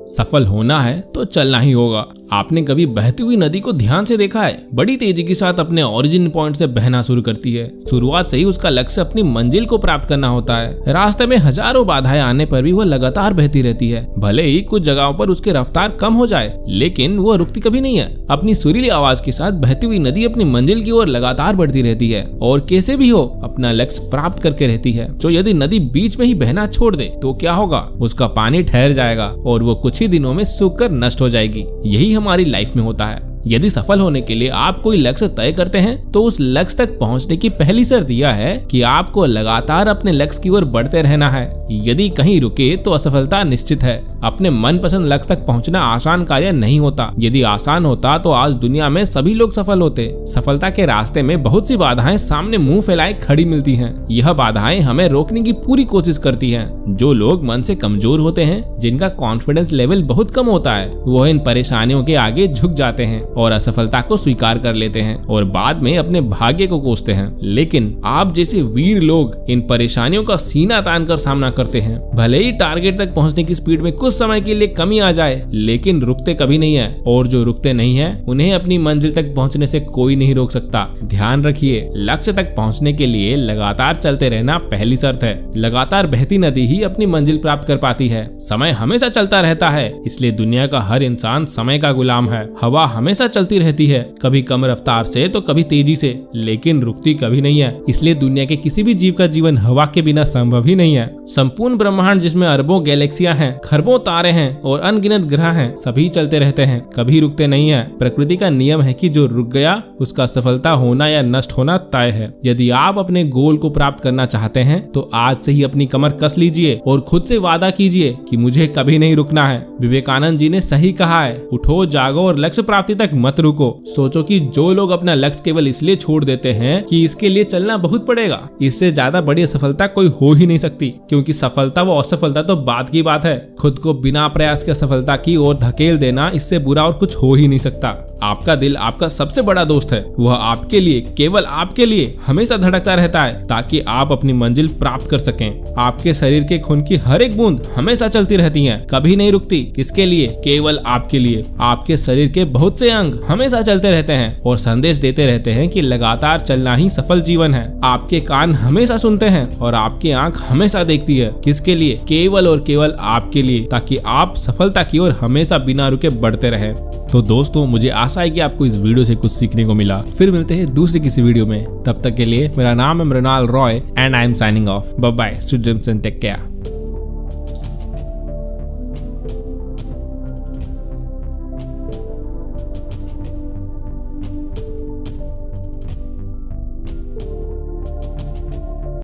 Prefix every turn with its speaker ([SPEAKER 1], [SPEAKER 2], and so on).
[SPEAKER 1] सफल होना है तो चलना ही होगा। आपने कभी बहती हुई नदी को ध्यान से देखा है? बड़ी तेजी के साथ अपने ओरिजिन पॉइंट से बहना शुरू करती है। शुरुआत से ही उसका लक्ष्य अपनी मंजिल को प्राप्त करना होता है। रास्ते में हजारों बाधाएं आने पर भी वह लगातार बहती रहती है। भले ही कुछ जगहों पर उसकी रफ्तार कम हो जाए, लेकिन वह रुकती कभी नहीं है। अपनी सुरीली आवाज के साथ बहती हुई नदी अपनी मंजिल की ओर लगातार बढ़ती रहती है और कैसे भी हो अपना लक्ष्य प्राप्त करके रहती है। तो यदि नदी बीच में ही बहना छोड़ दे तो क्या होगा? उसका पानी ठहर जाएगा और वो कुछ ही दिनों में सूखकर नष्ट हो जाएगी। यही हमारी लाइफ में होता है। यदि सफल होने के लिए आप कोई लक्ष्य तय करते हैं तो उस लक्ष्य तक पहुंचने की पहली शर्त यह है कि आपको लगातार अपने लक्ष्य की ओर बढ़ते रहना है। यदि कहीं रुके तो असफलता निश्चित है। अपने मनपसंद लक्ष्य तक पहुंचना आसान कार्य नहीं होता। यदि आसान होता तो आज दुनिया में सभी लोग सफल होते। सफलता के रास्ते में बहुत सी बाधाएं सामने मुंह फैलाए खड़ी मिलती हैं। यह बाधाएं हमें रोकने की पूरी कोशिश करती हैं। जो लोग मन से कमजोर होते हैं, जिनका कॉन्फिडेंस लेवल बहुत कम होता है, वह इन परेशानियों के आगे झुक जाते हैं और असफलता को स्वीकार कर लेते हैं और बाद में अपने भाग्य को कोसते हैं। लेकिन आप जैसे वीर लोग इन परेशानियों का सीना तान कर सामना करते हैं। भले ही टारगेट तक पहुंचने की स्पीड में कुछ समय के लिए कमी आ जाए, लेकिन रुकते कभी नहीं है। और जो रुकते नहीं है, उन्हें अपनी मंजिल तक पहुंचने से कोई नहीं रोक सकता। ध्यान रखिए, लक्ष्य तक पहुंचने के लिए लगातार चलते रहना पहली शर्त है। लगातार बहती नदी ही अपनी मंजिल प्राप्त कर पाती है। समय हमेशा चलता रहता है, इसलिए दुनिया का हर इंसान समय का गुलाम है। हवा हमेशा चलती रहती है, कभी कम रफ्तार से तो कभी तेजी से, लेकिन रुकती कभी नहीं है। इसलिए दुनिया के किसी भी जीव का जीवन हवा के बिना संभव ही नहीं है। संपूर्ण ब्रह्मांड जिसमें अरबों गैलेक्सियां हैं, खरबों तारे हैं और अनगिनत ग्रह हैं, सभी चलते रहते हैं, कभी रुकते नहीं है। प्रकृति का नियम है कि जो रुक गया उसका सफलता होना या नष्ट होना तय है। यदि आप अपने गोल को प्राप्त करना चाहते हैं तो आज से ही अपनी कमर कस लीजिए और खुद से वादा कीजिए कि मुझे कभी नहीं रुकना है। विवेकानंद जी ने सही कहा है, उठो जागो और लक्ष्य प्राप्ति तक मत रुको। सोचो कि जो लोग अपना लक्ष्य केवल इसलिए छोड़ देते हैं कि इसके लिए चलना बहुत पड़ेगा, इससे ज्यादा बड़ी सफलता कोई हो ही नहीं सकती। क्योंकि सफलता व असफलता तो बाद की बात है। खुद को बिना प्रयास के सफलता की ओर धकेल देना, इससे बुरा और कुछ हो ही नहीं सकता। आपका दिल आपका सबसे बड़ा दोस्त है। वह आपके लिए, केवल आपके लिए हमेशा धड़कता रहता है ताकि आप अपनी मंजिल प्राप्त कर सकें। आपके शरीर के खून की हर एक बूंद हमेशा चलती रहती है, कभी नहीं रुकती। किसके लिए? केवल आपके लिए। आपके शरीर के बहुत से अंग हमेशा चलते रहते हैं और संदेश देते रहते हैं कि लगातार चलना ही सफल जीवन है। आपके कान हमेशा सुनते हैं और आपकी आंख हमेशा देखती है। किसके लिए? केवल और केवल आपके लिए, ताकि आप सफलता की ओर हमेशा बिना रुके बढ़ते रहें। तो दोस्तों, मुझे आशा है कि आपको इस वीडियो से कुछ सीखने को मिला। फिर मिलते हैं दूसरी किसी वीडियो में। तब तक के लिए मेरा नाम है Mrinal Roy and I am signing off. Bye bye, sweet dreams and take care.